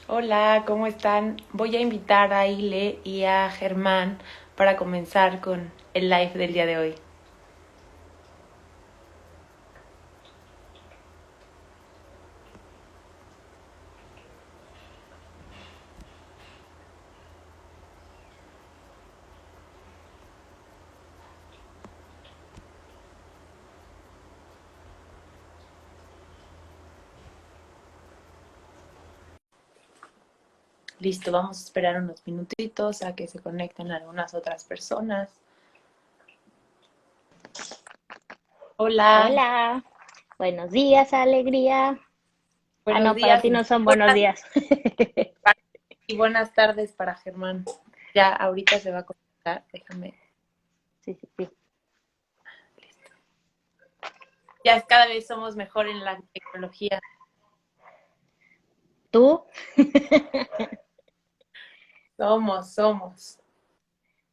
Hola, ¿cómo están? Voy a invitar a Ile y a Germán para comenzar con el live del día de hoy. Listo, vamos a esperar unos minutitos a que se conecten algunas otras personas. Hola, Hola, buenos días, alegría. Ah, buenos no, para días ti no son buenos días. y buenas tardes para Germán. Ya ahorita se va a conectar, déjame. Sí, sí, sí. Listo. Ya cada vez somos mejor en la tecnología. ¿Tú? Somos.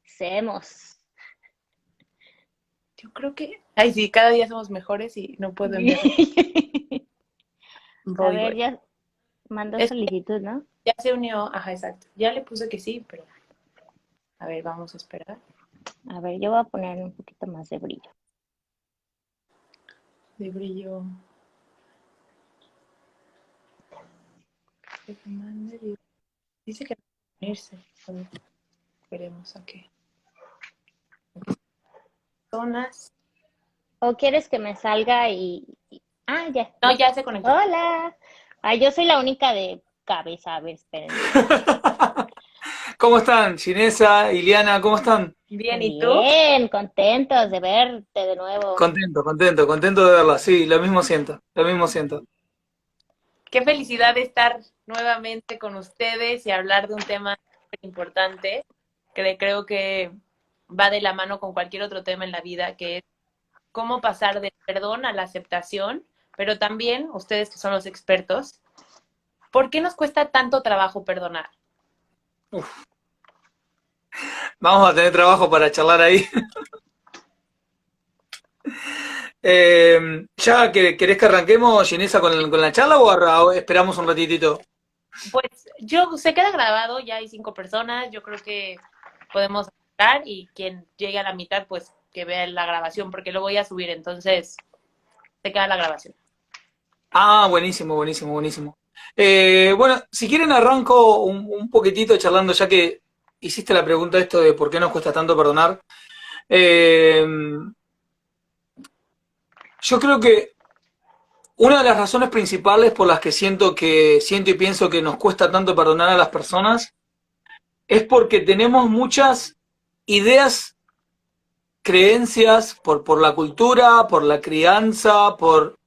Semos. Yo creo que, ay sí, cada día somos mejores y no puedo enviar. A Voy, ver, voy. ya mandó Es solicitud, ¿no? Ya se unió, ajá, exacto. Ya le puse que sí, pero a ver, vamos a esperar. A ver, yo voy a poner un poquito más de brillo. De brillo. Que te mande dice que no puede unirse. A ver, esperemos a qué. Zonas. ¿O quieres que me salga Ah, ya, No, listo. ya se conectó. Hola. Ay, yo soy la única de cabeza. A ver, espérenme. ¿Cómo están? Ginesa, Iliana, ¿cómo están? Bien, ¿y tú? Bien, contentos de verte de nuevo. Contento de verla, sí, lo mismo siento. Qué felicidad de estar nuevamente con ustedes y hablar de un tema importante que creo que va de la mano con cualquier otro tema en la vida, que es cómo pasar del perdón a la aceptación, pero también, ustedes que son los expertos, ¿por qué nos cuesta tanto trabajo perdonar? Uf, vamos a tener trabajo para charlar ahí. ¿Querés que arranquemos, Ginesa, con la charla o esperamos un ratitito? Pues yo se queda grabado, ya hay 5 personas, yo creo que podemos hablar y quien llegue a la mitad, pues que vea la grabación, porque lo voy a subir, entonces se queda la grabación. Ah, buenísimo. Bueno, si quieren arranco un poquitito charlando, ya que hiciste la pregunta esto de por qué nos cuesta tanto perdonar. Eh, yo creo que una de las razones principales por las que siento y pienso que nos cuesta tanto perdonar a las personas es porque tenemos muchas ideas, creencias por la cultura, por la crianza, por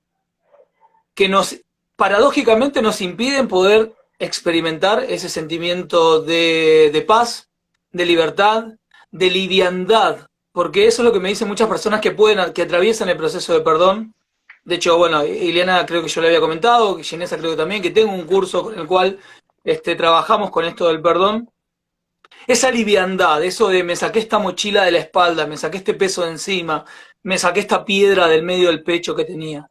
que nos paradójicamente nos impiden poder experimentar ese sentimiento de paz, de libertad, de liviandad, porque eso es lo que me dicen muchas personas que atraviesan el proceso de perdón. De hecho, bueno, Ileana creo que yo le había comentado, Ginesa creo que también, que tengo un curso con el cual trabajamos con esto del perdón. Esa liviandad, eso de me saqué esta mochila de la espalda, me saqué este peso de encima, me saqué esta piedra del medio del pecho que tenía.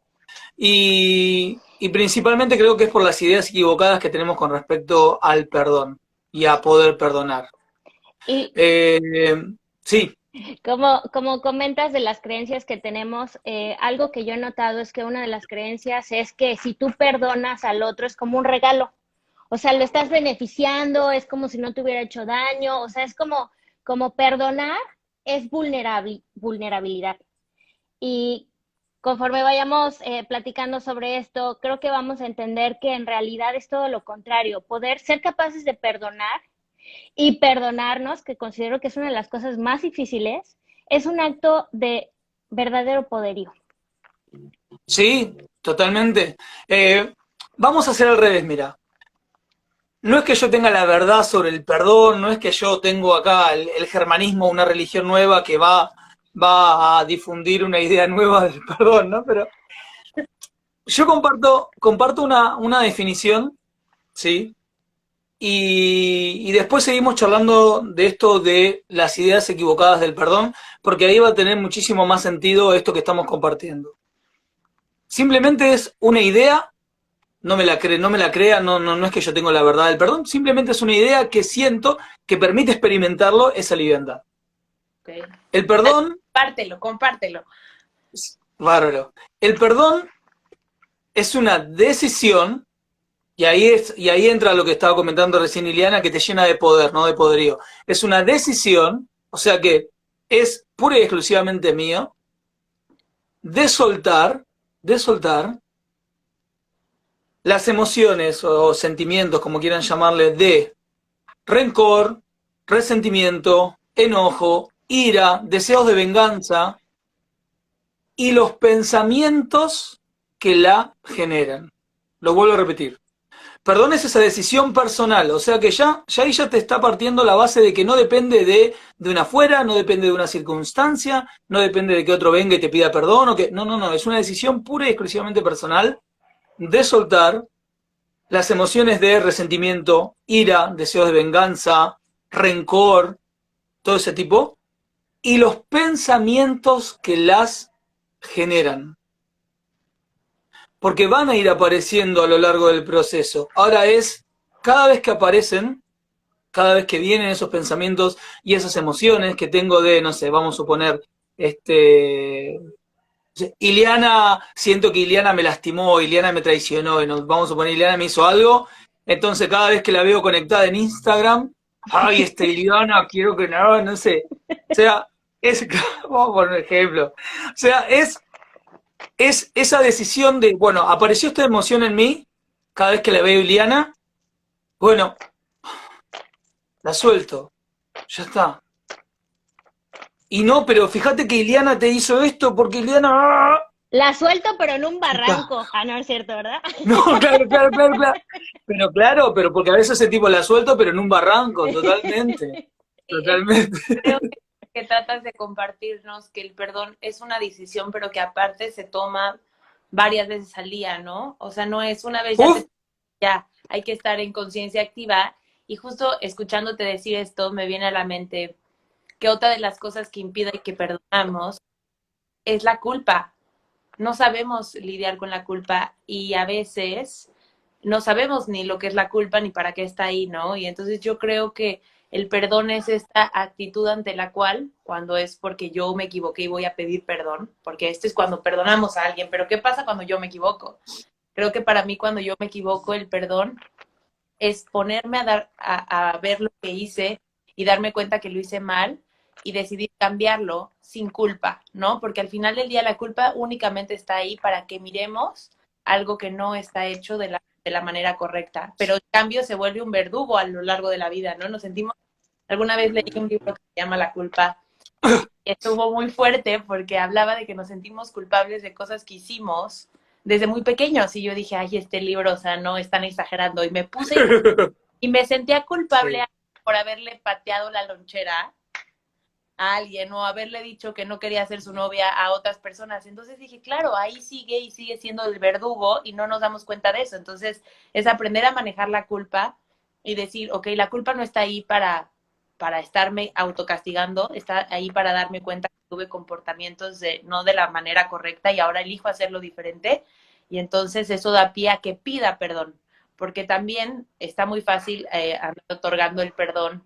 Y principalmente creo que es por las ideas equivocadas que tenemos con respecto al perdón y a poder perdonar. Y Eh, sí, como comentas de las creencias que tenemos, algo que yo he notado es que una de las creencias es que si tú perdonas al otro es como un regalo. O sea, lo estás beneficiando, es como si no te hubiera hecho daño, o sea, es como perdonar es vulnerabilidad. Y conforme vayamos platicando sobre esto, creo que vamos a entender que en realidad es todo lo contrario, poder ser capaces de perdonar y perdonarnos, que considero que es una de las cosas más difíciles, es un acto de verdadero poderío. sí, totalmente. Vamos a hacer al revés, mira. No es que yo tenga la verdad sobre el perdón, no es que yo tengo acá el germanismo, una religión nueva que va a difundir una idea nueva del perdón, ¿no? Pero yo comparto una definición, ¿sí? Y después seguimos charlando de esto de las ideas equivocadas del perdón, porque ahí va a tener muchísimo más sentido esto que estamos compartiendo. Simplemente es una idea no me la crea, no es que yo tengo la verdad del perdón, simplemente es una idea que siento que permite experimentarlo esa liviandad. Okay. El perdón... Compártelo. Bárbaro. El perdón es una decisión, y ahí entra lo que estaba comentando recién Ileana, que te llena de poder, no de poderío. Es una decisión, o sea que es pura y exclusivamente mío, de soltar las emociones o sentimientos, como quieran llamarle, de rencor, resentimiento, enojo, ira, deseos de venganza y los pensamientos que la generan. Lo vuelvo a repetir. Perdón es esa decisión personal, o sea que ya ahí ya te está partiendo la base de que no depende de una afuera, no depende de una circunstancia, no depende de que otro venga y te pida perdón, o que no, es una decisión pura y exclusivamente personal de soltar las emociones de resentimiento, ira, deseos de venganza, rencor, todo ese tipo, y los pensamientos que las generan. Porque van a ir apareciendo a lo largo del proceso. Ahora es, cada vez que aparecen, cada vez que vienen esos pensamientos y esas emociones que tengo de, no sé, vamos a suponer, Ileana, siento que Ileana me lastimó, Ileana me traicionó, y nos vamos a suponer Ileana me hizo algo, entonces cada vez que la veo conectada en Instagram, ay, Ileana, quiero que no sé. O sea, vamos a poner un ejemplo. O sea, es esa decisión de, bueno, apareció esta emoción en mí, cada vez que la veo Ileana, bueno, la suelto, ya está. Y no, pero fíjate que Ileana te hizo esto porque Ileana... La suelto, pero en un barranco. Ah, no es cierto, ¿verdad? No, claro. Pero porque a veces ese tipo la suelto, pero en un barranco, totalmente. Totalmente. Creo que tratas de compartirnos que el perdón es una decisión, pero que aparte se toma varias veces al día, ¿no? O sea, no es una vez ya hay que estar en conciencia activa. Y justo escuchándote decir esto, me viene a la mente que otra de las cosas que impide que perdonamos es la culpa. No sabemos lidiar con la culpa y a veces no sabemos ni lo que es la culpa ni para qué está ahí, ¿no? Y entonces yo creo que el perdón es esta actitud ante la cual, cuando es porque yo me equivoqué y voy a pedir perdón, porque esto es cuando perdonamos a alguien, pero ¿qué pasa cuando yo me equivoco? Creo que para mí cuando yo me equivoco, el perdón es ponerme a ver lo que hice y darme cuenta que lo hice mal y decidir cambiarlo sin culpa, ¿no? Porque al final del día la culpa únicamente está ahí para que miremos algo que no está hecho de la manera correcta, pero en cambio se vuelve un verdugo a lo largo de la vida, ¿no? Nos sentimos, alguna vez leí un libro que se llama La culpa, y estuvo muy fuerte porque hablaba de que nos sentimos culpables de cosas que hicimos desde muy pequeños, y yo dije, ay, este libro, o sea, no están exagerando, y me puse y me sentía culpable por haberle pateado la lonchera a alguien o haberle dicho que no quería ser su novia a otras personas. Entonces dije, claro, ahí sigue y sigue siendo el verdugo y no nos damos cuenta de eso. Entonces es aprender a manejar la culpa y decir, ok, la culpa no está ahí para estarme autocastigando, está ahí para darme cuenta que tuve comportamientos no de la manera correcta y ahora elijo hacerlo diferente. Y entonces eso da pie a que pida perdón, porque también está muy fácil andar otorgando el perdón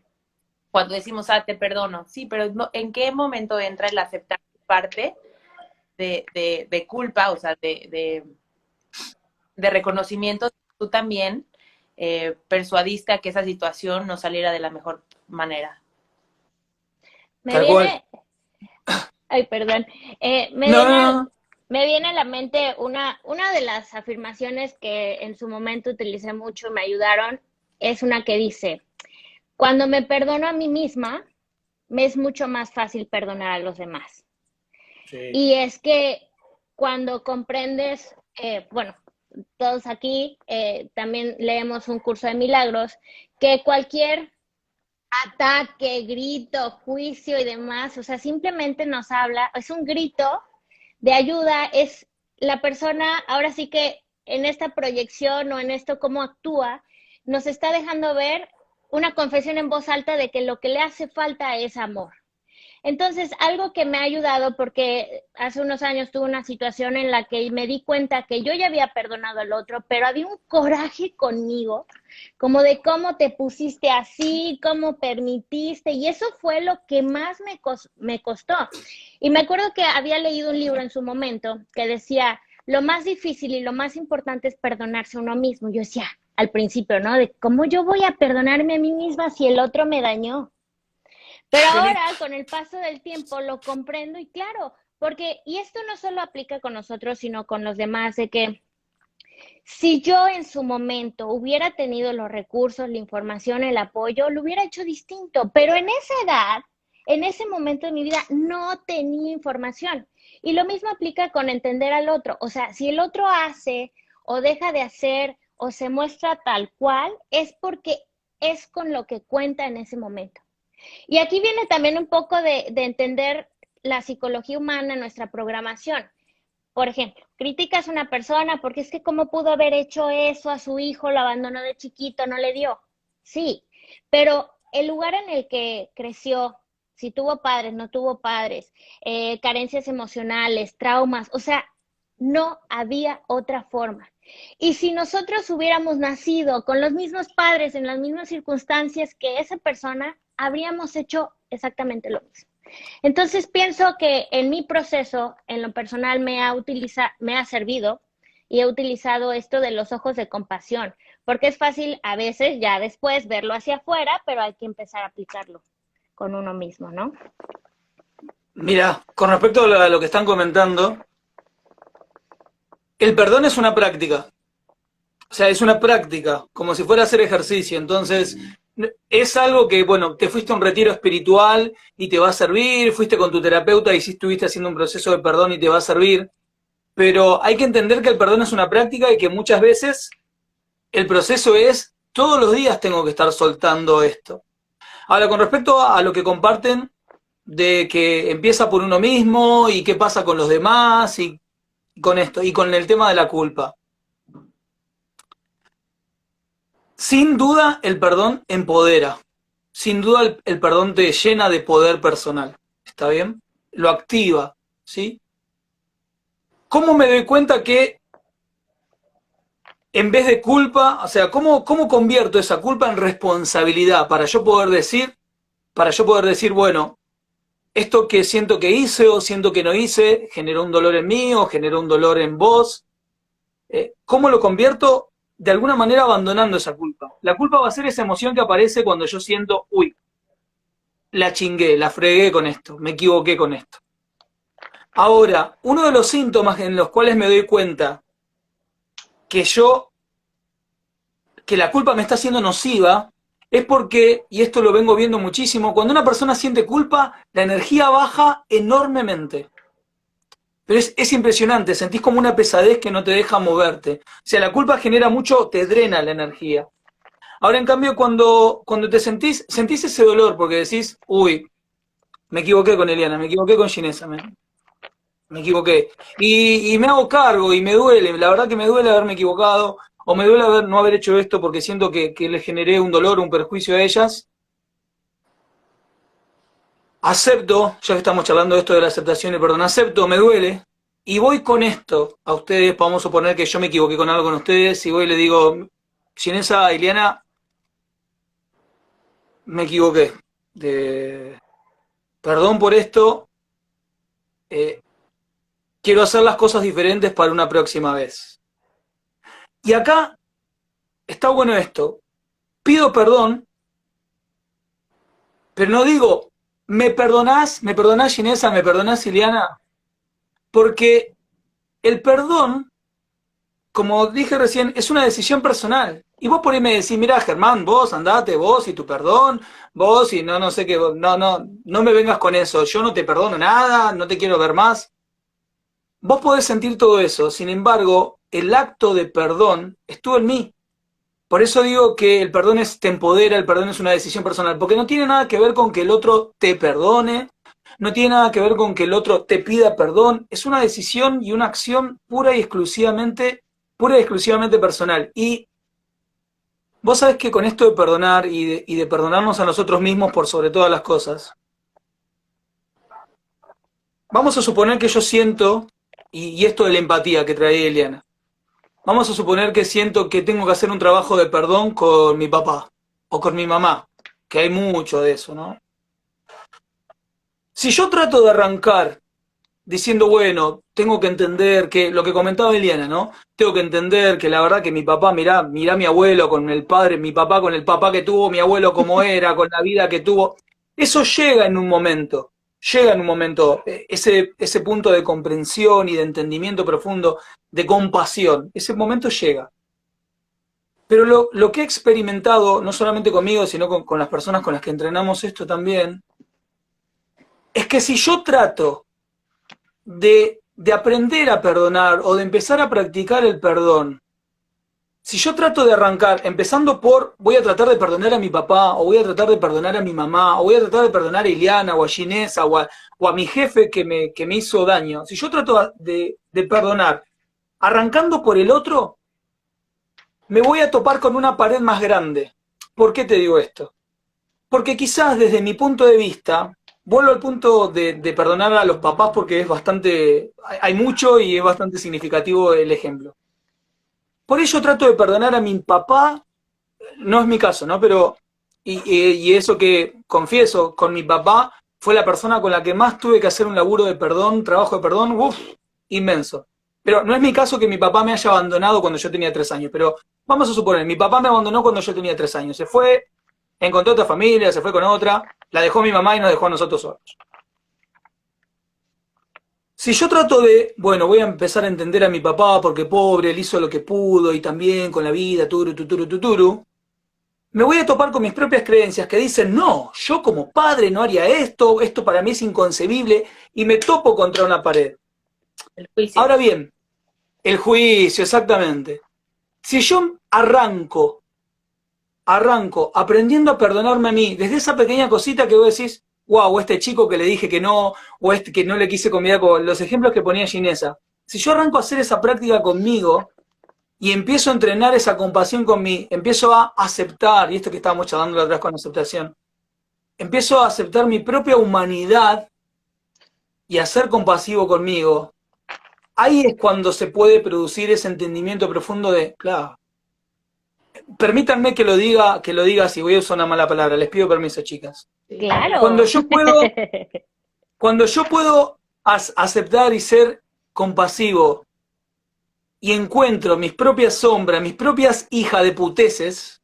cuando decimos, te perdono, sí, pero no, ¿en qué momento entra el aceptar parte de culpa, o sea, de reconocimiento? Tú también persuadiste a que esa situación no saliera de la mejor manera. Me viene... Ay, perdón. Me viene a la mente una de las afirmaciones que en su momento utilicé mucho y me ayudaron, es una que dice... Cuando me perdono a mí misma, me es mucho más fácil perdonar a los demás. Sí. Y es que cuando comprendes, bueno, todos aquí también leemos un curso de milagros, que cualquier ataque, grito, juicio y demás, o sea, simplemente nos habla, es un grito de ayuda, es la persona, ahora sí que en esta proyección o en esto cómo actúa, nos está dejando ver una confesión en voz alta de que lo que le hace falta es amor. Entonces, algo que me ha ayudado, porque hace unos años tuve una situación en la que me di cuenta que yo ya había perdonado al otro, pero había un coraje conmigo, como de cómo te pusiste así, cómo permitiste, y eso fue lo que más me costó. Y me acuerdo que había leído un libro en su momento que decía, lo más difícil y lo más importante es perdonarse a uno mismo. Yo decía, al principio, ¿no? De cómo yo voy a perdonarme a mí misma si el otro me dañó. Pero ahora, con el paso del tiempo, lo comprendo y claro, porque, y esto no solo aplica con nosotros, sino con los demás, de que si yo en su momento hubiera tenido los recursos, la información, el apoyo, lo hubiera hecho distinto, pero en esa edad, en ese momento de mi vida, no tenía información. Y lo mismo aplica con entender al otro, o sea, si el otro hace o deja de hacer o se muestra tal cual, es porque es con lo que cuenta en ese momento. Y aquí viene también un poco de entender la psicología humana, nuestra programación. Por ejemplo, criticas a una persona porque es que cómo pudo haber hecho eso a su hijo, lo abandonó de chiquito, no le dio. Sí, pero el lugar en el que creció, si tuvo padres, no tuvo padres, carencias emocionales, traumas, o sea, no había otra forma. Y si nosotros hubiéramos nacido con los mismos padres, en las mismas circunstancias que esa persona, habríamos hecho exactamente lo mismo. Entonces pienso que en mi proceso, en lo personal, me ha servido y he utilizado esto de los ojos de compasión, porque es fácil a veces ya después verlo hacia afuera, pero hay que empezar a aplicarlo con uno mismo, ¿no? Mira, con respecto a lo que están comentando, el perdón es una práctica. O sea, es una práctica, como si fuera a hacer ejercicio. Entonces, es algo que, bueno, te fuiste a un retiro espiritual y te va a servir, fuiste con tu terapeuta y sí estuviste haciendo un proceso de perdón y te va a servir, pero hay que entender que el perdón es una práctica y que muchas veces el proceso es, todos los días tengo que estar soltando esto. Ahora, con respecto a lo que comparten, de que empieza por uno mismo y qué pasa con los demás y con esto, y con el tema de la culpa. Sin duda el perdón empodera, sin duda el perdón te llena de poder personal, ¿está bien? Lo activa, ¿sí? ¿Cómo me doy cuenta que en vez de culpa, o sea, cómo convierto esa culpa en responsabilidad para yo poder decir, bueno, esto que siento que hice o siento que no hice, generó un dolor en mí o generó un dolor en vos? ¿Cómo lo convierto? De alguna manera abandonando esa culpa. La culpa va a ser esa emoción que aparece cuando yo siento, uy, la chingué, la fregué con esto, me equivoqué con esto. Ahora, uno de los síntomas en los cuales me doy cuenta que la culpa me está haciendo nociva, es porque, y esto lo vengo viendo muchísimo, cuando una persona siente culpa, la energía baja enormemente. Pero es impresionante, sentís como una pesadez que no te deja moverte. O sea, la culpa genera mucho, te drena la energía. Ahora, en cambio, cuando te sentís ese dolor, porque decís, uy, me equivoqué con Eliana, me equivoqué con Ginesa, me equivoqué. Y me hago cargo y me duele, la verdad que me duele haberme equivocado, o me duele no haber hecho esto porque siento que les generé un dolor, un perjuicio a ellas. Acepto, ya que estamos charlando de esto de la aceptación y el perdón, acepto, me duele, y voy con esto a ustedes, vamos a suponer que yo me equivoqué con algo con ustedes, y voy y le digo, Ginesa, Eliana, me equivoqué, perdón por esto, quiero hacer las cosas diferentes para una próxima vez. Y acá está bueno esto, pido perdón, pero no digo, ¿me perdonás Ginesa, me perdonás Ileana? Porque el perdón, como dije recién, es una decisión personal. Y vos por ahí me decís, mira Germán, vos andate, vos y tu perdón, vos y no sé qué, no me vengas con eso, yo no te perdono nada, no te quiero ver más. Vos podés sentir todo eso, sin embargo, el acto de perdón estuvo en mí. Por eso digo que el perdón te empodera, el perdón es una decisión personal, porque no tiene nada que ver con que el otro te perdone, no tiene nada que ver con que el otro te pida perdón, es una decisión y una acción pura y exclusivamente personal. Y vos sabés que con esto de perdonar y de perdonarnos a nosotros mismos por sobre todas las cosas, vamos a suponer que yo siento, y esto de la empatía que traía Eliana, vamos a suponer que siento que tengo que hacer un trabajo de perdón con mi papá o con mi mamá, que hay mucho de eso, ¿no? Si yo trato de arrancar diciendo, bueno, tengo que entender que, lo que comentaba Eliana, ¿no? Tengo que entender que la verdad que mi papá, mirá mi abuelo con el padre, mi papá con el papá que tuvo, mi abuelo como era, con la vida que tuvo. Eso llega en un momento, ese punto de comprensión y de entendimiento profundo, de compasión, ese momento llega. Pero lo que he experimentado, no solamente conmigo, sino con las personas con las que entrenamos esto también, es que si yo trato de aprender a perdonar o de empezar a practicar el perdón, si yo trato de arrancar, empezando por, voy a tratar de perdonar a mi papá, o voy a tratar de perdonar a mi mamá, o voy a tratar de perdonar a Iliana, o a Ginesa, o a mi jefe que me hizo daño, si yo trato de perdonar, arrancando por el otro, me voy a topar con una pared más grande. ¿Por qué te digo esto? Porque quizás desde mi punto de vista, vuelvo al punto de perdonar a los papás porque es bastante, hay mucho y es bastante significativo el ejemplo. Por ello trato de perdonar a mi papá, no es mi caso, ¿no? Pero, y eso que confieso, con mi papá fue la persona con la que más tuve que hacer un laburo de perdón, trabajo de perdón, inmenso. Pero no es mi caso que mi papá me haya abandonado cuando yo tenía 3 años, pero vamos a suponer, mi papá me abandonó cuando yo tenía 3 años, se fue, encontró otra familia, se fue con otra, la dejó mi mamá y nos dejó a nosotros solos. Si yo trato de, bueno, voy a empezar a entender a mi papá porque pobre, él hizo lo que pudo y también con la vida, tuturu, me voy a topar con mis propias creencias que dicen, no, yo como padre no haría esto, esto para mí es inconcebible, y me topo contra una pared. El juicio. Ahora bien, el juicio, exactamente. Si yo arranco aprendiendo a perdonarme a mí, desde esa pequeña cosita que vos decís, wow, este chico que le dije que no, o este que no le quise convidar, con los ejemplos que ponía Ginesa. Si yo arranco a hacer esa práctica conmigo y empiezo a entrenar esa compasión con mí, empiezo a aceptar, y esto que estábamos charlando la otra vez con aceptación, empiezo a aceptar mi propia humanidad y a ser compasivo conmigo, ahí es cuando se puede producir ese entendimiento profundo de, claro, permítanme que lo diga si voy a usar una mala palabra, les pido permiso, chicas. Claro. Cuando yo puedo aceptar y ser compasivo y encuentro mis propias sombras, mis propias hijas de puteces,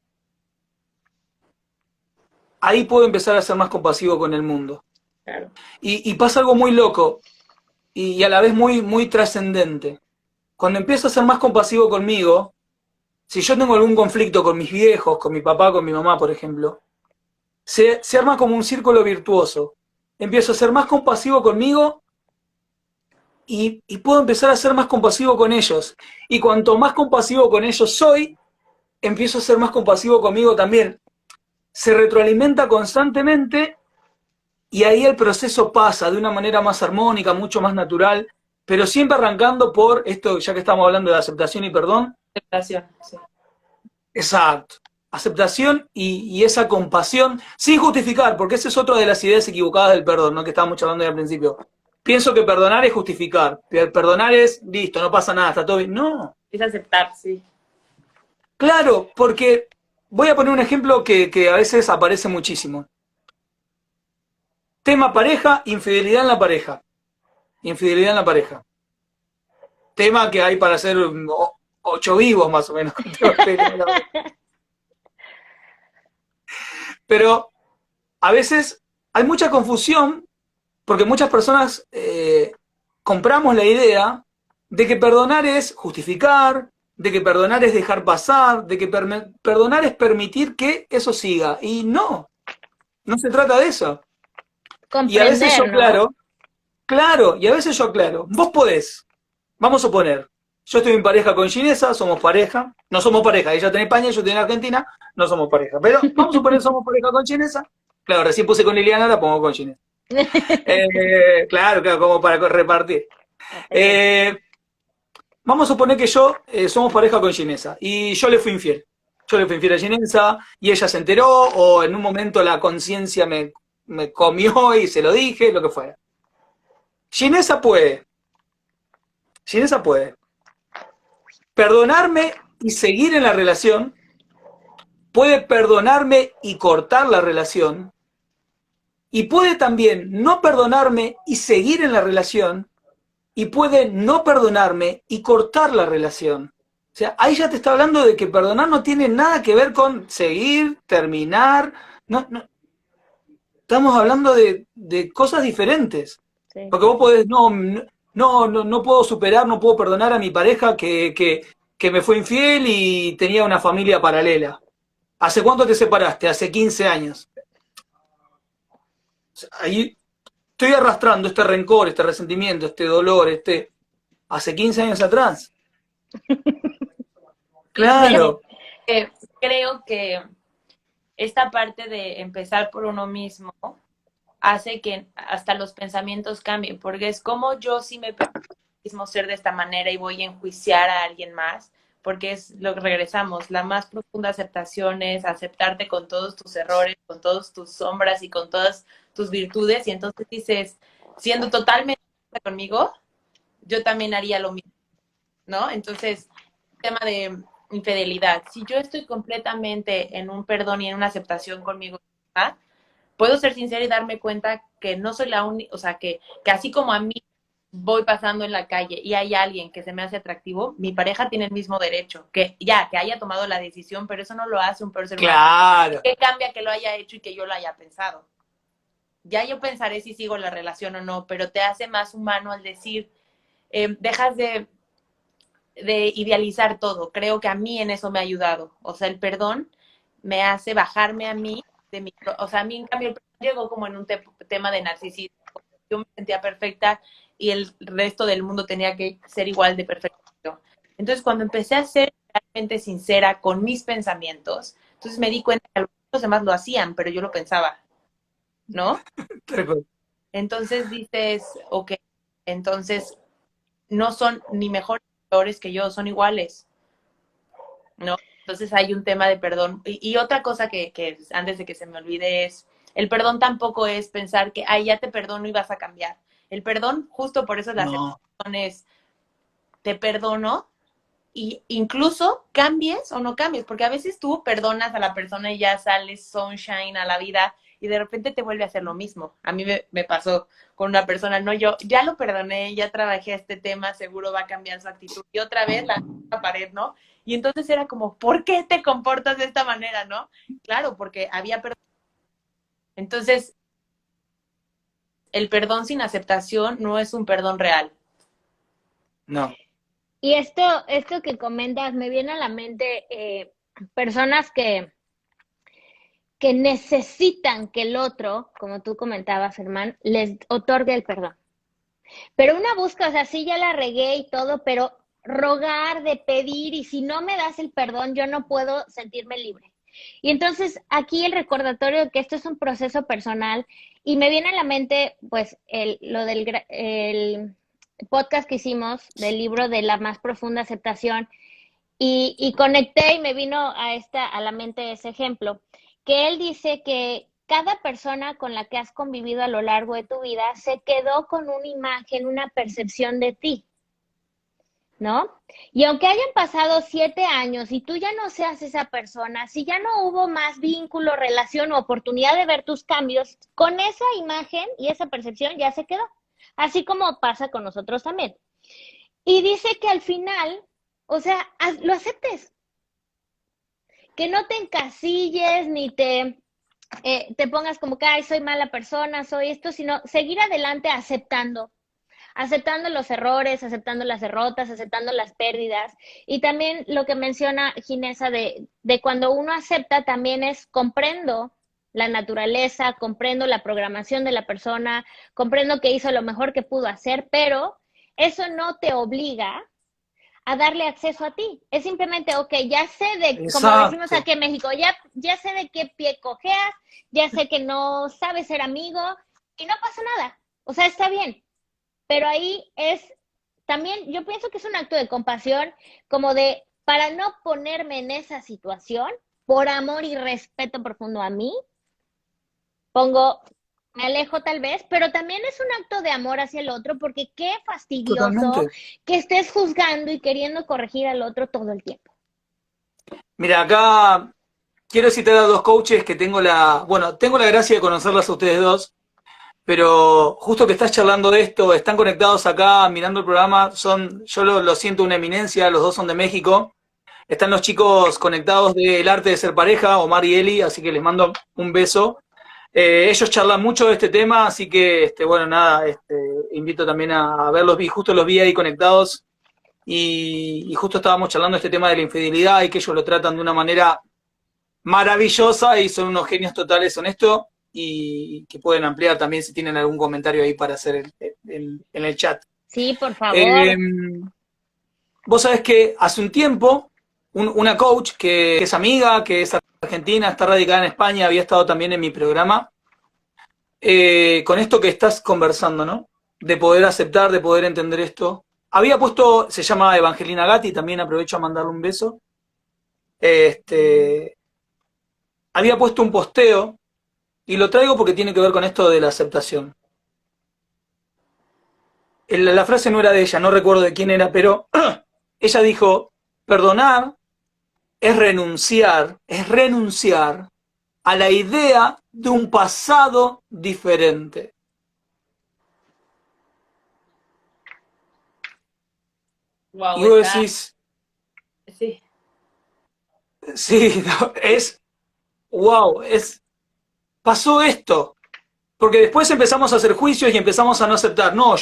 ahí puedo empezar a ser más compasivo con el mundo. Claro. Y pasa algo muy loco y a la vez muy, muy trascendente. Cuando empiezo a ser más compasivo conmigo, si yo tengo algún conflicto con mis viejos, con mi papá, con mi mamá, por ejemplo, se arma como un círculo virtuoso. Empiezo a ser más compasivo conmigo y puedo empezar a ser más compasivo con ellos. Y cuanto más compasivo con ellos soy, empiezo a ser más compasivo conmigo también. Se retroalimenta constantemente y ahí el proceso pasa de una manera más armónica, mucho más natural, pero siempre arrancando por esto, ya que estamos hablando de aceptación y perdón. Aceptación, sí. Exacto. Aceptación y esa compasión, sin justificar, porque esa es otra de las ideas equivocadas del perdón, ¿no? Que estábamos hablando al principio. Pienso que perdonar es justificar, perdonar es, listo, no pasa nada, está todo bien. No. Es aceptar, sí. Claro, porque voy a poner un ejemplo que a veces aparece muchísimo. Tema pareja, infidelidad en la pareja. Infidelidad en la pareja. Tema que hay para hacer 8 vivos más o menos. Pero a veces hay mucha confusión porque muchas personas compramos la idea de que perdonar es justificar, de que perdonar es dejar pasar, de que perdonar es permitir que eso siga. Y no se trata de eso. Comprender, y a veces yo ¿no? claro, y a veces yo aclaro, vos podés, vamos a suponer, yo estoy en pareja con Ginesa, somos pareja, no somos pareja, ella está en España, yo estoy en Argentina, no somos pareja, pero vamos a suponer somos pareja con Ginesa, claro, recién puse con Liliana, la pongo con Ginesa. Claro, como para repartir. Vamos a suponer que yo somos pareja con Ginesa y yo le fui infiel. Yo le fui infiel a Ginesa y ella se enteró o en un momento la conciencia me comió y se lo dije, lo que fuera. Ginesa puede. Ginesa puede. Perdonarme y seguir en la relación. Puede perdonarme y cortar la relación. Y puede también no perdonarme y seguir en la relación. Y puede no perdonarme y cortar la relación. O sea, ahí ya te está hablando de que perdonar no tiene nada que ver con seguir, terminar. No, no. Estamos hablando de cosas diferentes. Sí. Porque vos podés, no puedo superar, no puedo perdonar a mi pareja que me fue infiel y tenía una familia paralela. ¿Hace cuánto te separaste? Hace 15 años. Ahí estoy arrastrando este rencor, este resentimiento, este dolor, hace 15 años atrás. Claro. Creo que esta parte de empezar por uno mismo hace que hasta los pensamientos cambien, porque es como yo sí me permito mismo ser de esta manera y voy a enjuiciar a alguien más, porque es lo que regresamos, la más profunda aceptación es aceptarte con todos tus errores, con todas tus sombras y con todas tus virtudes, y entonces dices, siendo totalmente conmigo, yo también haría lo mismo, ¿no? Entonces, tema de infidelidad, si yo estoy completamente en un perdón y en una aceptación conmigo, ¿ah? Puedo ser sincera y darme cuenta que no soy la única, o sea, que así como a mí voy pasando en la calle y hay alguien que se me hace atractivo, mi pareja tiene el mismo derecho, que ya, que haya tomado la decisión, pero eso no lo hace un peor ser humano. Claro. ¿Qué cambia que lo haya hecho y que yo lo haya pensado? Ya yo pensaré si sigo la relación o no, pero te hace más humano al decir, dejas de idealizar todo. Creo que a mí en eso me ha ayudado. O sea, el perdón me hace bajarme a mí, o sea, a mí en cambio el perdón llegó como en un tema de narcisismo. Yo me sentía perfecta y el resto del mundo tenía que ser igual de perfecto. Entonces, cuando empecé a ser realmente sincera con mis pensamientos, entonces me di cuenta que los demás lo hacían, pero yo lo pensaba, ¿no? Entonces dices, ok, entonces no son ni mejores ni peores que yo, son iguales, ¿no? Entonces hay un tema de perdón. Y otra cosa que antes de que se me olvide es, el perdón tampoco es pensar que, ay, ya te perdono y vas a cambiar. El perdón, justo por eso la aceptación es, te perdono y incluso cambies o no cambies, porque a veces tú perdonas a la persona y ya sales sunshine a la vida y de repente te vuelve a hacer lo mismo. A mí me pasó con una persona, no, yo ya lo perdoné, ya trabajé este tema, seguro va a cambiar su actitud. Y otra vez la pared, ¿no? Y entonces era como, ¿por qué te comportas de esta manera, no? Claro, porque había perdón. Entonces, el perdón sin aceptación no es un perdón real. No. Y esto que comentas, me viene a la mente personas que necesitan que el otro, como tú comentabas, Germán, les otorgue el perdón. Pero una busca, o sea, sí ya la regué y todo, pero rogar, de pedir, y si no me das el perdón, yo no puedo sentirme libre. Y entonces aquí el recordatorio de que esto es un proceso personal y me viene a la mente, pues, lo del el podcast que hicimos del libro de la más profunda aceptación y conecté y me vino a la mente ese ejemplo, que él dice que cada persona con la que has convivido a lo largo de tu vida se quedó con una imagen, una percepción de ti, ¿no? Y aunque hayan pasado 7 años y tú ya no seas esa persona, si ya no hubo más vínculo, relación o oportunidad de ver tus cambios, con esa imagen y esa percepción ya se quedó. Así como pasa con nosotros también. Y dice que al final, o sea, lo aceptes. Que no te encasilles ni te pongas como que, ay, soy mala persona, soy esto, sino seguir adelante aceptando los errores, aceptando las derrotas, aceptando las pérdidas. Y también lo que menciona Ginesa de cuando uno acepta también es comprendo la naturaleza, comprendo la programación de la persona, comprendo que hizo lo mejor que pudo hacer, pero eso no te obliga a darle acceso a ti. Es simplemente, ok, ya sé como decimos aquí en México, ya sé de qué pie cojeas, ya sé que no sabes ser amigo y no pasa nada. O sea, está bien. Pero ahí también yo pienso que es un acto de compasión, como para no ponerme en esa situación, por amor y respeto profundo a mí, pongo me alejo tal vez, pero también es un acto de amor hacia el otro, porque qué fastidioso Totalmente. que estés juzgando y queriendo corregir al otro todo el tiempo. Mira, acá quiero citar a dos coaches que tengo la gracia de conocerlas a ustedes dos, pero justo que estás charlando de esto, están conectados acá mirando el programa, yo lo siento una eminencia, los dos son de México. Están los chicos conectados del arte de ser pareja, Omar y Eli, así que les mando un beso. Ellos charlan mucho de este tema, así que, bueno, nada, invito también a verlos, justo los vi ahí conectados, y justo estábamos charlando de este tema de la infidelidad y que ellos lo tratan de una manera maravillosa y son unos genios totales en esto, y que pueden ampliar también si tienen algún comentario ahí para hacer en el chat. Sí, por Eh, favor. Vos sabés que hace un tiempo, una coach que es amiga, que es argentina, está radicada en España, había estado también en mi programa, con esto que estás conversando, ¿no? De poder aceptar, de poder entender esto. Había puesto, se llama Evangelina Gatti, también aprovecho a mandarle un beso. Había puesto un posteo, y lo traigo porque tiene que ver con esto de la aceptación. La frase no era de ella, no recuerdo de quién era, pero ella dijo, perdonar es renunciar a la idea de un pasado diferente. Wow, Y vos está, decís, sí. sí, no, wow, pasó esto. Porque después empezamos a hacer juicios y empezamos a no aceptar. No,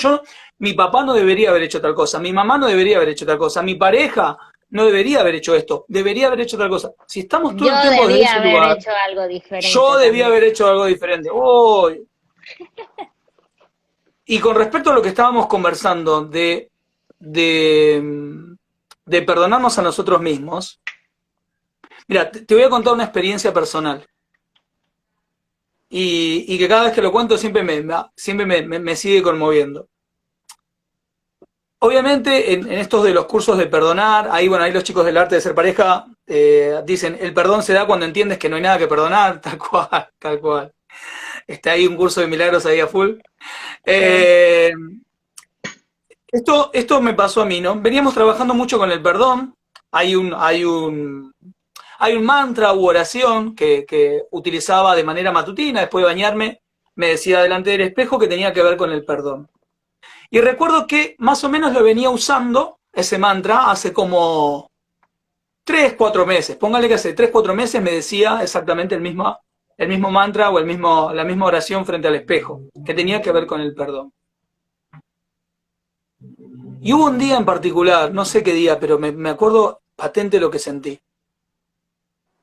mi papá no debería haber hecho tal cosa, mi mamá no debería haber hecho tal cosa, mi pareja no debería haber hecho esto, debería haber hecho tal cosa. Si estamos todo Yo el tiempo desde debía ese haber lugar, hecho algo yo diferente debía también. haber hecho algo diferente. Oh. Y con respecto a lo que estábamos conversando de, de perdonarnos a nosotros mismos, mira, te voy a contar una experiencia personal. Y que cada vez que lo cuento siempre me sigue conmoviendo. Obviamente, en estos de los cursos de perdonar, ahí los chicos del arte de ser pareja dicen, el perdón se da cuando entiendes que no hay nada que perdonar, tal cual, tal cual. Está ahí un curso de milagros ahí a full. Sí. Eh, esto me pasó a mí, ¿no? Veníamos trabajando mucho con el perdón. Hay un mantra u oración que utilizaba de manera matutina, después de bañarme, me decía delante del espejo que tenía que ver con el perdón. Y recuerdo que más o menos lo venía usando, ese mantra, hace como 3, 4 meses. Póngale que hace 3, 4 meses me decía exactamente el mismo mantra o la misma oración frente al espejo, que tenía que ver con el perdón. Y hubo un día en particular, no sé qué día, pero me acuerdo patente lo que sentí,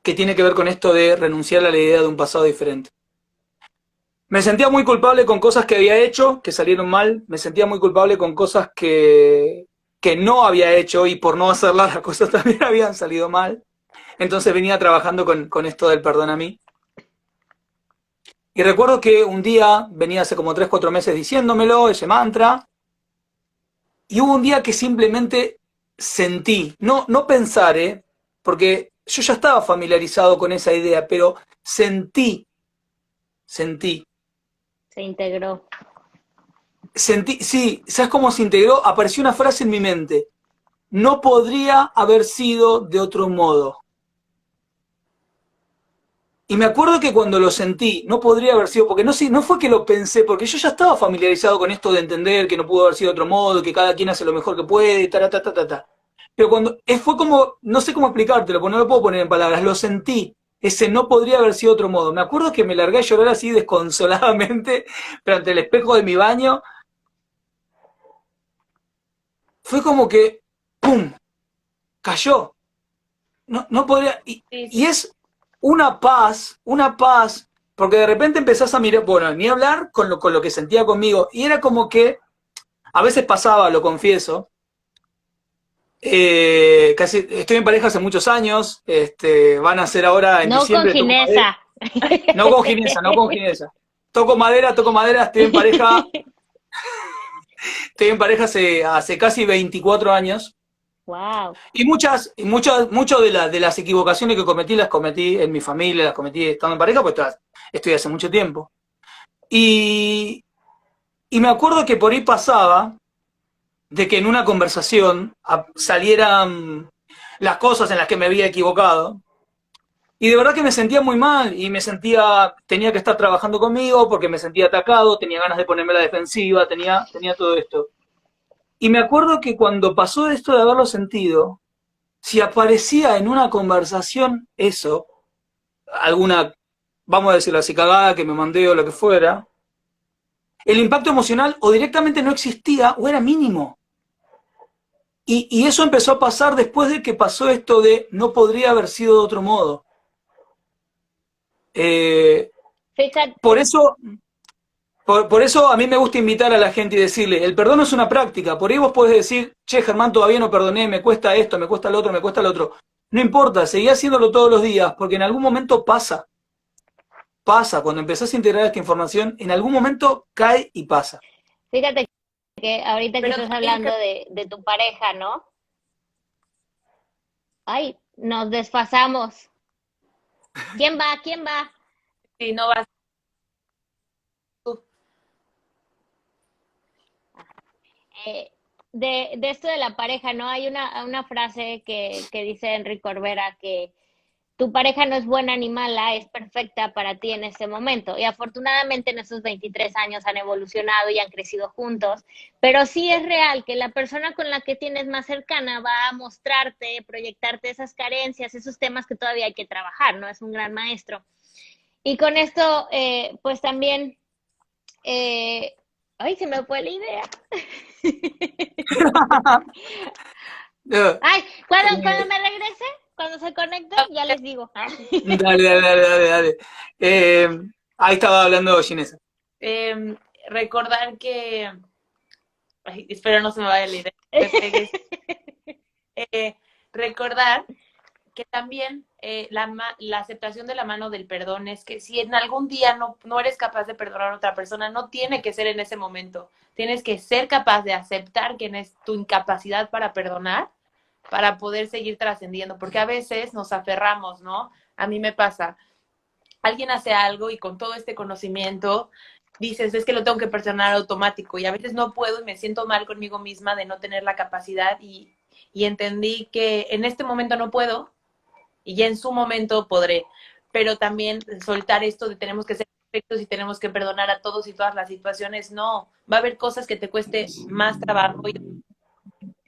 que tiene que ver con esto de renunciar a la idea de un pasado diferente. Me sentía muy culpable con cosas que había hecho, que salieron mal. Me sentía muy culpable con cosas que no había hecho y por no hacerlas las cosas también habían salido mal. Entonces venía trabajando con esto del perdón a mí. Y recuerdo que un día, venía hace como 3, 4 meses diciéndomelo, ese mantra, y hubo un día que simplemente sentí, no pensar, porque yo ya estaba familiarizado con esa idea, pero sentí, Se integró. sí, ¿sabes cómo se integró? Apareció una frase en mi mente. No podría haber sido de otro modo. Y me acuerdo que cuando lo sentí, no podría haber sido, porque no fue que lo pensé, porque yo ya estaba familiarizado con esto de entender que no pudo haber sido de otro modo, que cada quien hace lo mejor que puede, ta. Pero cuando fue como, no sé cómo explicártelo, porque no lo puedo poner en palabras, lo sentí. Ese no podría haber sido de otro modo. Me acuerdo que me largué a llorar así desconsoladamente, pero ante el espejo de mi baño. Fue como que, ¡pum!, cayó. No podría. Sí, Y es una paz, porque de repente empezás a mirar, bueno, ni hablar con lo que sentía conmigo. Y era como que, a veces pasaba, lo confieso, casi, estoy en pareja hace muchos años, van a ser ahora en No con diciembre, toco madera. Ginesa. No con Ginesa, no con Ginesa. Toco madera, estoy en pareja hace casi 24 años. Wow. Y muchas de las equivocaciones que cometí las cometí en mi familia, las cometí estando en pareja, pues estoy hace mucho tiempo. Y, y me acuerdo que por ahí pasaba de que en una conversación salieran las cosas en las que me había equivocado. Y de verdad que me sentía muy mal y tenía que estar trabajando conmigo porque me sentía atacado, tenía ganas de ponerme a la defensiva, tenía todo esto. Y me acuerdo que cuando pasó esto de haberlo sentido, si aparecía en una conversación eso, alguna, vamos a decirlo así, cagada que me mandé o lo que fuera, el impacto emocional o directamente no existía o era mínimo. Y eso empezó a pasar después de que pasó esto de no podría haber sido de otro modo. Fíjate, Por eso, por eso a mí me gusta invitar a la gente y decirle, el perdón es una práctica. Por ahí vos podés decir, che, Germán, todavía no perdoné, me cuesta esto, me cuesta lo otro, me cuesta lo otro. No importa, seguí haciéndolo todos los días, porque en algún momento pasa. Pasa, cuando empezás a integrar esta información, en algún momento cae y pasa. fíjate que ahorita que Pero estás también hablando de tu pareja, ¿no? Ay, nos desfasamos. ¿Quién va? ¿Quién va? si no vas tú. De esto de la pareja, ¿no? Hay una frase que dice Enrique Corbera que tu pareja no es buena ni mala, es perfecta para ti en este momento. Y afortunadamente en esos 23 años han evolucionado y han crecido juntos, pero sí es real que la persona con la que tienes más cercana va a mostrarte, proyectarte esas carencias, esos temas que todavía hay que trabajar, ¿no? Es un gran maestro. Y con esto, pues también, eh, ay, se me fue la idea. Eh, Ay, cuando me regrese, cuando se conecte, ya les digo. Dale, dale, dale, dale, dale. Eh, ahí estaba hablando Ginesa. Eh, recordar que, ay, espero no se me vaya la idea, me pegues. Eh, recordar que también la aceptación de la mano del perdón es que si en algún día no eres capaz de perdonar a otra persona, no tiene que ser en ese momento. Tienes que ser capaz de aceptar que es tu incapacidad para perdonar, para poder seguir trascendiendo, porque a veces nos aferramos, ¿no? A mí me pasa, alguien hace algo y con todo este conocimiento dices, es que lo tengo que perdonar automático y a veces no puedo y me siento mal conmigo misma de no tener la capacidad y entendí que en este momento no puedo y ya en su momento podré, pero también soltar esto de tenemos que ser perfectos y tenemos que perdonar a todos y todas las situaciones, no, va a haber cosas que te cueste más trabajo y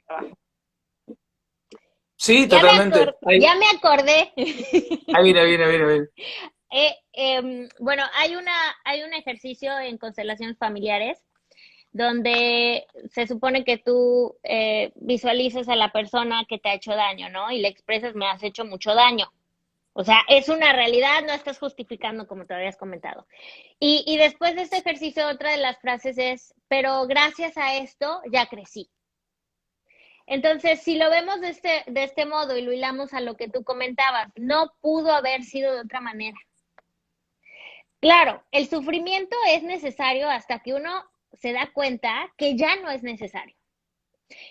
trabajo. Sí, totalmente. Ya me acordé. Ahí viene, viene, viene, viene. Bueno, hay un ejercicio en constelaciones familiares donde se supone que tú visualizas a la persona que te ha hecho daño, ¿no? Y le expresas, me has hecho mucho daño. O sea, es una realidad, no estás justificando como te habías comentado. Y después de este ejercicio, otra de las frases es, pero gracias a esto ya crecí. Entonces, si lo vemos de este modo y lo hilamos a lo que tú comentabas, no pudo haber sido de otra manera. Claro, el sufrimiento es necesario hasta que uno se da cuenta que ya no es necesario.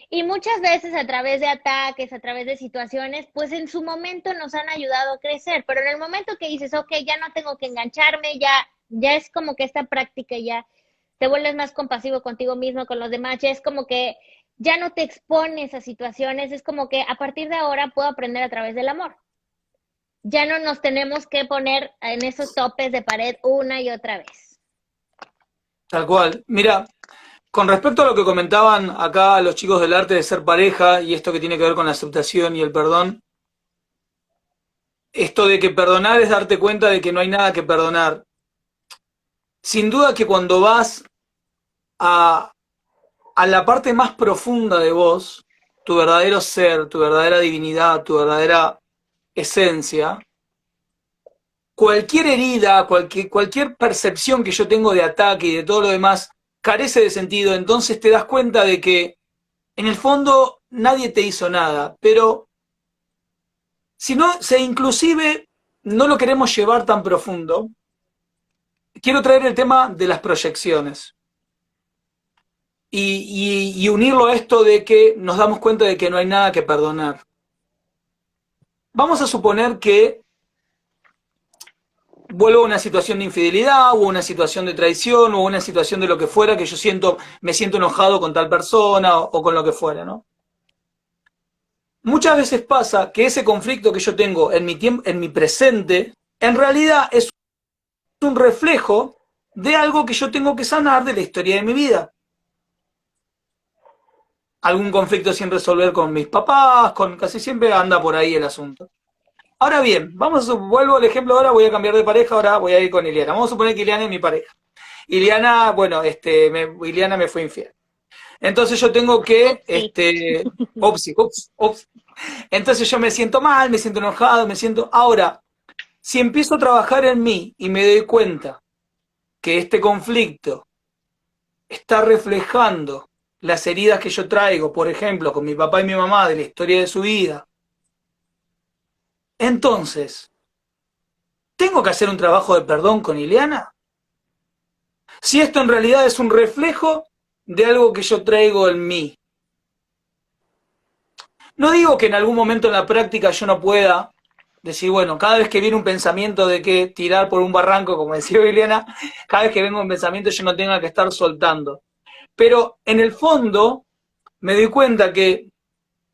Y muchas veces a través de ataques, a través de situaciones, pues en su momento nos han ayudado a crecer, pero en el momento que dices, ok, ya no tengo que engancharme, ya es como que esta práctica ya te vuelves más compasivo contigo mismo, con los demás, ya es como que ya no te expones a situaciones, es como que a partir de ahora puedo aprender a través del amor. Ya no nos tenemos que poner en esos topes de pared una y otra vez. Tal cual. Mira, con respecto a lo que comentaban acá los chicos del arte de ser pareja y esto que tiene que ver con la aceptación y el perdón, esto de que perdonar es darte cuenta de que no hay nada que perdonar. Sin duda que cuando vas a, a la parte más profunda de vos, tu verdadero ser, tu verdadera divinidad, tu verdadera esencia, cualquier herida, cualquier percepción que yo tengo de ataque y de todo lo demás carece de sentido, entonces te das cuenta de que en el fondo nadie te hizo nada, pero si no, se inclusive no lo queremos llevar tan profundo, quiero traer el tema de las proyecciones y unirlo a esto de que nos damos cuenta de que no hay nada que perdonar. Vamos a suponer que vuelvo a una situación de infidelidad, o una situación de traición, o una situación de lo que fuera, que yo me siento enojado con tal persona, o con lo que fuera, ¿no? Muchas veces pasa que ese conflicto que yo tengo en mi presente, en realidad es un reflejo de algo que yo tengo que sanar de la historia de mi vida. Algún conflicto sin resolver con mis papás, casi siempre anda por ahí el asunto. Ahora bien, vuelvo al ejemplo ahora, voy a cambiar de pareja, ahora voy a ir con Ileana. Vamos a suponer que Ileana es mi pareja. Ileana, bueno, Ileana me fue infiel. Entonces yo tengo que, ups. Entonces yo me siento mal, me siento enojado, Ahora, si empiezo a trabajar en mí y me doy cuenta que este conflicto está reflejando las heridas que yo traigo, por ejemplo, con mi papá y mi mamá de la historia de su vida, entonces, ¿tengo que hacer un trabajo de perdón con Ileana? Si esto en realidad es un reflejo de algo que yo traigo en mí. No digo que en algún momento en la práctica yo no pueda decir, bueno, cada vez que viene un pensamiento de que tirar por un barranco, como decía Ileana, cada vez que venga un pensamiento yo no tenga que estar soltando. Pero en el fondo me doy cuenta que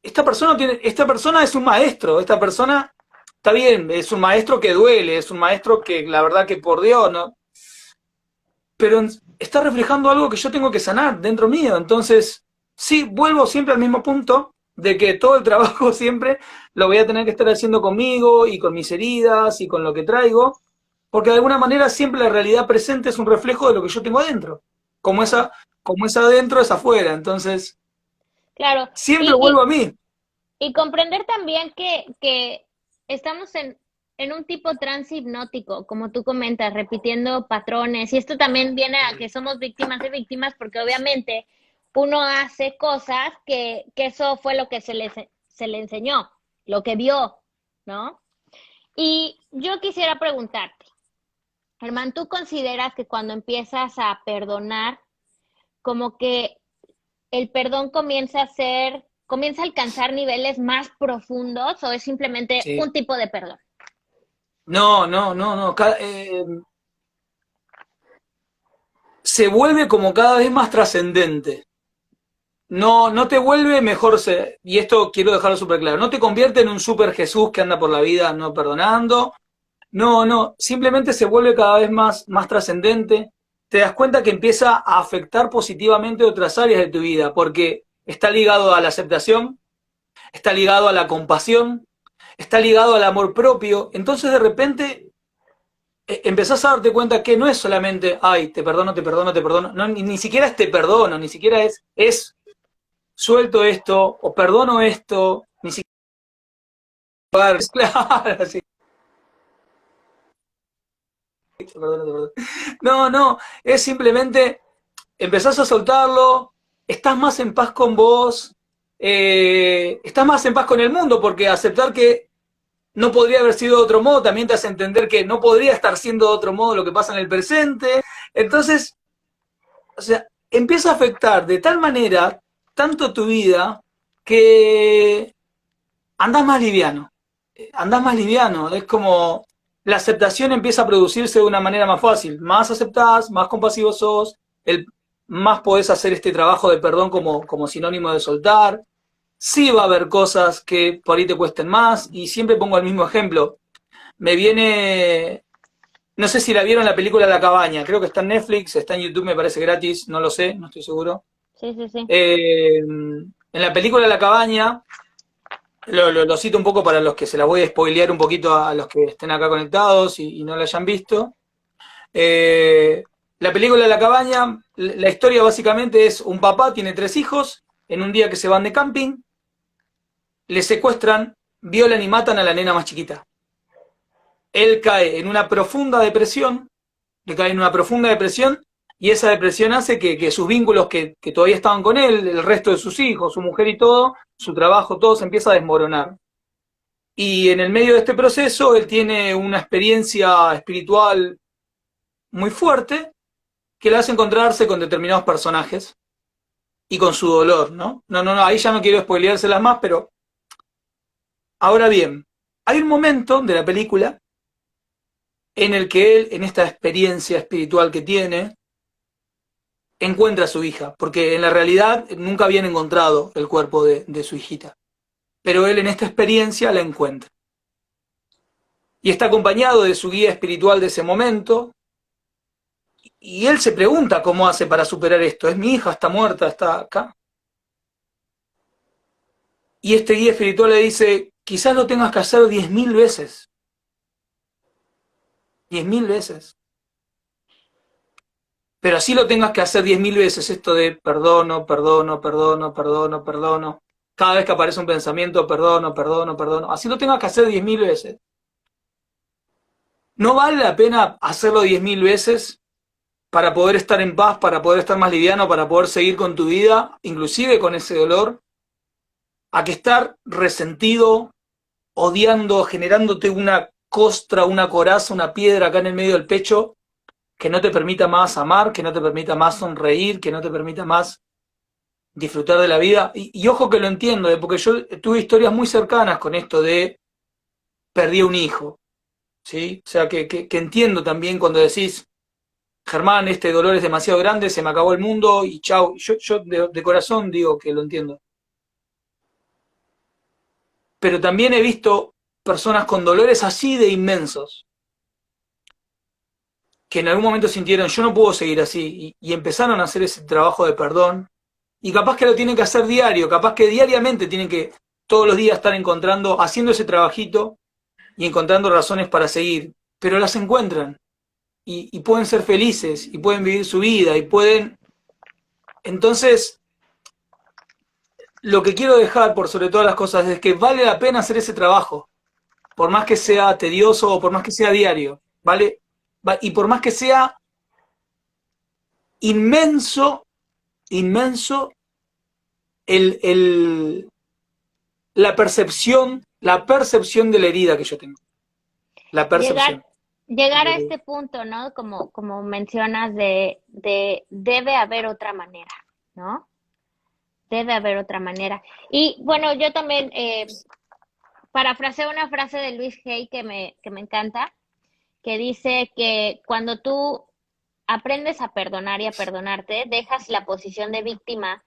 esta persona es un maestro, esta persona está bien, es un maestro que duele, es un maestro que la verdad que por Dios, ¿no? Pero está reflejando algo que yo tengo que sanar dentro mío. Entonces, sí, vuelvo siempre al mismo punto de que todo el trabajo siempre lo voy a tener que estar haciendo conmigo y con mis heridas y con lo que traigo, porque de alguna manera siempre la realidad presente es un reflejo de lo que yo tengo adentro. Como es adentro, es afuera. Entonces, Claro, siempre vuelvo a mí. y comprender también que estamos en un tipo trance hipnótico, como tú comentas, repitiendo patrones. Y esto también viene a que somos víctimas de víctimas, porque obviamente uno hace cosas que eso fue lo que se le enseñó, lo que vio, ¿no? Y yo quisiera preguntarte, Germán, ¿tú consideras que cuando empiezas a perdonar, como que el perdón comienza a alcanzar niveles más profundos o es simplemente Sí. un tipo de perdón? No. Se vuelve como cada vez más trascendente. No te vuelve mejor, y esto quiero dejarlo súper claro, no te convierte en un super Jesús que anda por la vida no perdonando. No, simplemente se vuelve cada vez más trascendente. Te das cuenta que empieza a afectar positivamente otras áreas de tu vida, porque está ligado a la aceptación, está ligado a la compasión, está ligado al amor propio. Entonces de repente empezás a darte cuenta que no es solamente, ay, te perdono, no, ni siquiera es te perdono, ni siquiera es suelto esto, o perdono esto, ni siquiera, claro, sí. No, es simplemente, empezás a soltarlo, estás más en paz con vos, estás más en paz con el mundo, porque aceptar que no podría haber sido de otro modo también te hace entender que no podría estar siendo de otro modo lo que pasa en el presente. Entonces, o sea, empieza a afectar de tal manera tanto tu vida que andás más liviano. Es como la aceptación empieza a producirse de una manera más fácil. Más aceptás, más compasivo sos, más podés hacer este trabajo de perdón como sinónimo de soltar. Sí va a haber cosas que por ahí te cuesten más, y siempre pongo el mismo ejemplo. Me viene, no sé si la vieron la película La Cabaña, creo que está en Netflix, está en YouTube, me parece gratis, no lo sé, no estoy seguro. Sí, sí, sí. En la película La Cabaña, lo cito un poco para los que se la voy a spoilear un poquito a los que estén acá conectados y no la hayan visto. La película La Cabaña, la historia básicamente es un papá, tiene 3 hijos, en un día que se van de camping, le secuestran, violan y matan a la nena más chiquita. Él cae en una profunda depresión, y esa depresión hace que sus vínculos que todavía estaban con él, el resto de sus hijos, su mujer y todo, su trabajo, todo se empieza a desmoronar. Y en el medio de este proceso, él tiene una experiencia espiritual muy fuerte que le hace encontrarse con determinados personajes y con su dolor, ¿no? No, ahí ya no quiero spoileárselas más, pero ahora bien, hay un momento de la película en el que él, en esta experiencia espiritual que tiene, encuentra a su hija, porque en la realidad nunca habían encontrado el cuerpo de su hijita, pero él en esta experiencia la encuentra. Y está acompañado de su guía espiritual de ese momento, y él se pregunta cómo hace para superar esto. ¿Es mi hija? ¿Está muerta? ¿Está acá? Y este guía espiritual le dice, quizás lo tengas que hacer 10.000 veces. 10.000 veces. Pero así lo tengas que hacer 10.000 veces, esto de perdono, perdono, perdono, perdono, perdono. Cada vez que aparece un pensamiento, perdono, perdono, perdono. Así lo tengas que hacer 10.000 veces. ¿No vale la pena hacerlo 10.000 veces para poder estar en paz, para poder estar más liviano, para poder seguir con tu vida, inclusive con ese dolor? A que estar resentido, odiando, generándote una costra, una coraza, una piedra acá en el medio del pecho, que no te permita más amar, que no te permita más sonreír, que no te permita más disfrutar de la vida. Y ojo que lo entiendo, porque yo tuve historias muy cercanas con esto de perdí un hijo, ¿sí? O sea, que entiendo también cuando decís, Germán, este dolor es demasiado grande, se me acabó el mundo y chau. Yo de corazón digo que lo entiendo. Pero también he visto personas con dolores así de inmensos, que en algún momento sintieron, yo no puedo seguir así, y empezaron a hacer ese trabajo de perdón, y capaz que lo tienen que hacer diario, capaz que diariamente tienen que todos los días estar encontrando, haciendo ese trabajito y encontrando razones para seguir, pero las encuentran, y pueden ser felices, y pueden vivir su vida, y pueden... Entonces, lo que quiero dejar por sobre todas las cosas es que vale la pena hacer ese trabajo, por más que sea tedioso o por más que sea diario, ¿vale? Y por más que sea inmenso, inmenso el, la percepción de la herida que yo tengo. La percepción. Llegar a este punto, ¿no? Como mencionas de debe haber otra manera, ¿no? Debe haber otra manera. Y bueno, yo también parafraseo una frase de Luis Hay que me encanta, que dice que cuando tú aprendes a perdonar y a perdonarte, dejas la posición de víctima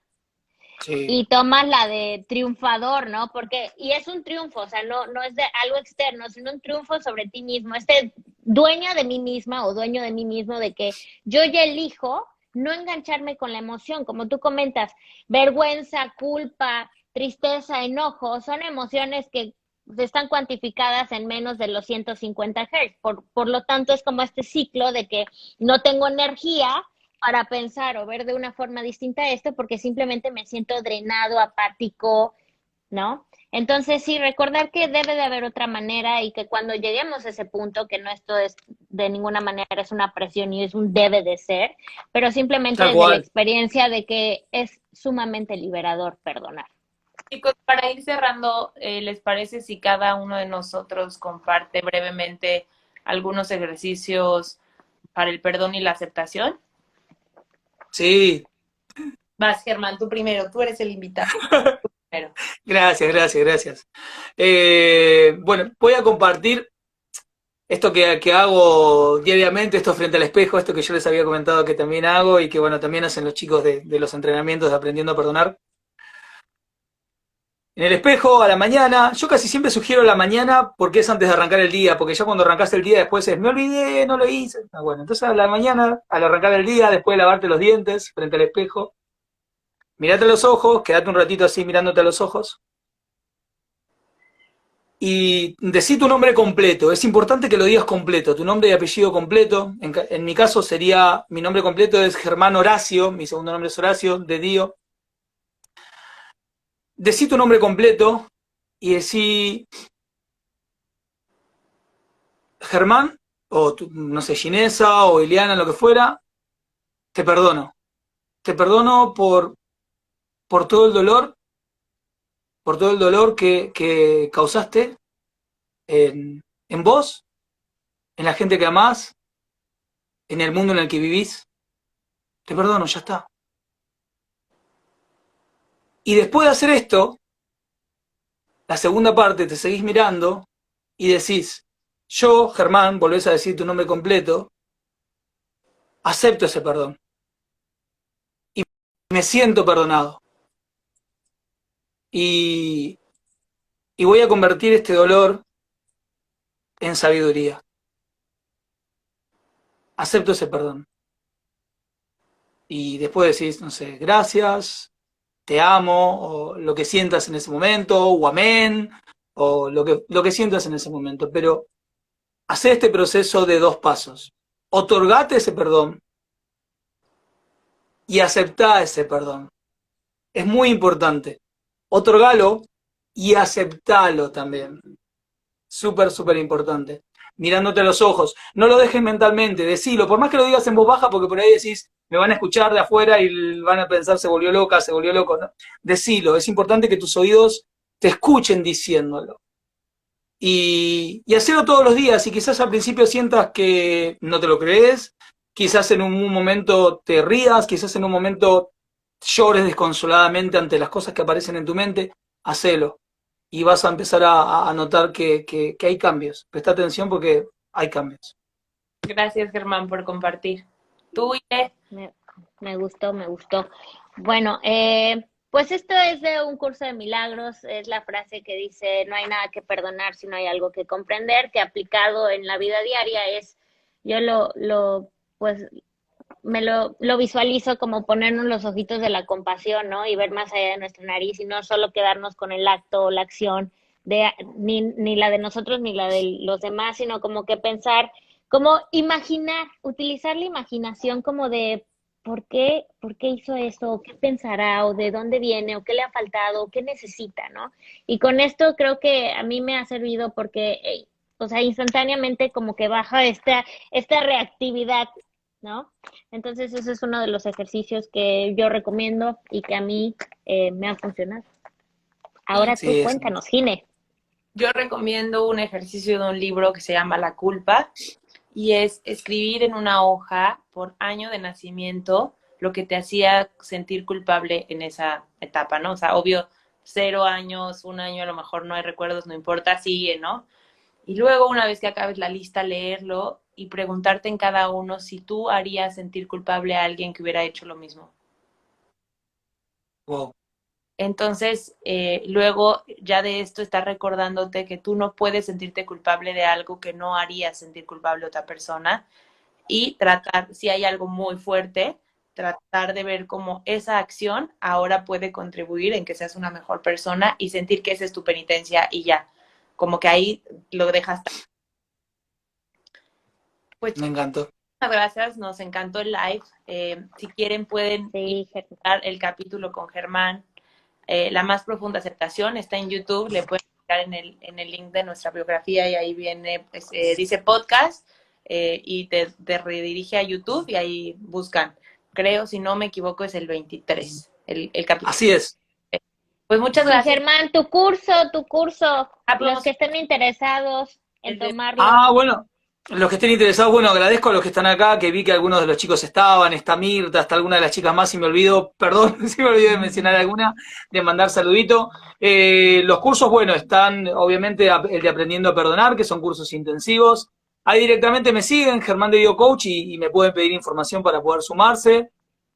Sí. y tomas la de triunfador, ¿no? Porque, y es un triunfo, o sea, no es de algo externo, sino un triunfo sobre ti mismo, este dueño de mí misma o dueño de mí mismo, de que yo ya elijo no engancharme con la emoción, como tú comentas, vergüenza, culpa, tristeza, enojo, son emociones que están cuantificadas en menos de los 150 Hz, por lo tanto es como este ciclo de que no tengo energía para pensar o ver de una forma distinta esto porque simplemente me siento drenado, apático, ¿no? Entonces, sí, recordar que debe de haber otra manera y que cuando lleguemos a ese punto, que no esto es de ninguna manera es una presión y es un debe de ser, pero simplemente Tal desde la cual. experiencia de que es sumamente liberador perdonar. Chicos, para ir cerrando, ¿les parece si cada uno de nosotros comparte brevemente algunos ejercicios para el perdón y la aceptación? Sí. Vas, Germán, tú primero, tú eres el invitado. Primero. Gracias, gracias, gracias. Bueno, voy a compartir esto que hago diariamente, esto frente al espejo, esto que yo les había comentado que también hago y que bueno, también hacen los chicos de los entrenamientos de Aprendiendo a Perdonar. En el espejo, a la mañana, yo casi siempre sugiero la mañana porque es antes de arrancar el día, porque ya cuando arrancas el día después es, me olvidé, no lo hice. Ah, bueno, entonces a la mañana, al arrancar el día, después de lavarte los dientes frente al espejo, mirate a los ojos, quédate un ratito así mirándote a los ojos y decí tu nombre completo. Es importante que lo digas completo, tu nombre y apellido completo. En mi caso sería, mi nombre completo es Germán Horacio, mi segundo nombre es Horacio, de Dio. Decí tu nombre completo y decí Germán, o no sé, Ginesa o Ileana, lo que fuera, te perdono. Te perdono por todo el dolor, por todo el dolor que causaste en vos, en la gente que amás, en el mundo en el que vivís. Te perdono, ya está. Y después de hacer esto, la segunda parte, te seguís mirando y decís, yo, Germán, volvés a decir tu nombre completo, acepto ese perdón y me siento perdonado. Y, y voy a convertir este dolor en sabiduría. Acepto ese perdón. Y después decís, no sé, gracias, te amo, o lo que sientas en ese momento, o amén, o lo que sientas en ese momento. Pero hacé este proceso de 2 pasos. Otorgate ese perdón y aceptá ese perdón. Es muy importante. Otorgalo y aceptalo también. Súper, súper importante. Mirándote a los ojos. No lo dejes mentalmente, decilo. Por más que lo digas en voz baja, porque por ahí decís, me van a escuchar de afuera y van a pensar, se volvió loca, se volvió loco. ¿No? Decilo. Es importante que tus oídos te escuchen diciéndolo. Y hacerlo todos los días. Y quizás al principio sientas que no te lo crees. Quizás en un momento te rías. Quizás en un momento llores desconsoladamente ante las cosas que aparecen en tu mente. Hacelo. Y vas a empezar a notar que hay cambios. Presta atención porque hay cambios. Gracias, Germán, por compartir. Tú, Ile. Me gustó, me gustó. Bueno, pues esto es de un curso de milagros, es la frase que dice, no hay nada que perdonar si no hay algo que comprender, que aplicado en la vida diaria es, yo pues lo visualizo como ponernos los ojitos de la compasión, ¿no? Y ver más allá de nuestra nariz y no solo quedarnos con el acto o la acción de ni la de nosotros ni la de los demás, sino como que pensar, como imaginar, utilizar la imaginación como de por qué hizo eso, o qué pensará, o de dónde viene, o qué le ha faltado, o qué necesita, ¿no? Y con esto creo que a mí me ha servido porque, o sea, instantáneamente como que baja esta reactividad, ¿no? Entonces, ese es uno de los ejercicios que yo recomiendo y que a mí me ha funcionado. Ahora tú Sí, eso. cuéntanos, Gine. Yo recomiendo un ejercicio de un libro que se llama La culpa y es escribir en una hoja por año de nacimiento lo que te hacía sentir culpable en esa etapa, ¿no? O sea, obvio, 0 años, 1 año, a lo mejor no hay recuerdos, no importa, sigue, ¿no? Y luego, una vez que acabes la lista, leerlo y preguntarte en cada uno si tú harías sentir culpable a alguien que hubiera hecho lo mismo. Wow. Entonces, luego ya de esto estás recordándote que tú no puedes sentirte culpable de algo que no harías sentir culpable a otra persona y tratar, si hay algo muy fuerte, tratar de ver cómo esa acción ahora puede contribuir en que seas una mejor persona y sentir que esa es tu penitencia y ya, como que ahí lo dejas. Pues Me encantó. muchas gracias, nos encantó el live. Si quieren pueden ir Sí, a ver el capítulo con Germán. La más profunda aceptación está en YouTube, le pueden clicar en el link de nuestra biografía y ahí viene, pues, dice podcast y te redirige a YouTube y ahí buscan. Creo, si no me equivoco, es el 23, el capítulo. Así es. Pues muchas y gracias. Germán, tu curso, los que estén interesados en El de- tomarlo. Ah, bueno. Los que estén interesados, bueno, agradezco a los que están acá, que vi que algunos de los chicos estaban, está Mirta, hasta alguna de las chicas más, si me olvido, perdón, si me olvidé de mencionar alguna, de mandar saludito. Los cursos, bueno, están obviamente el de Aprendiendo a Perdonar, que son cursos intensivos. Ahí directamente me siguen, Germán de Dio Coach, y me pueden pedir información para poder sumarse.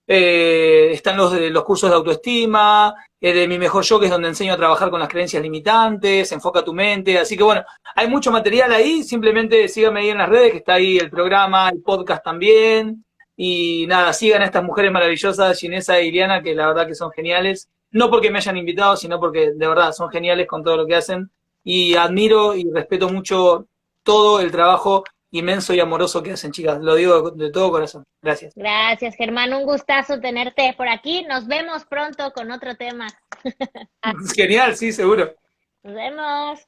Están los cursos de autoestima, de Mi Mejor Yo, que es donde enseño a trabajar con las creencias limitantes, enfoca tu mente, así que bueno, hay mucho material ahí, simplemente síganme ahí en las redes, que está ahí el programa, el podcast también, y nada, sigan a estas mujeres maravillosas, Ginesa y Iliana, que la verdad que son geniales, no porque me hayan invitado, sino porque de verdad son geniales con todo lo que hacen, y admiro y respeto mucho todo el trabajo inmenso y amoroso que hacen, chicas, lo digo de todo corazón, gracias. Gracias, Germán, un gustazo tenerte por aquí. Nos vemos pronto con otro tema. Genial, sí, seguro. Nos vemos.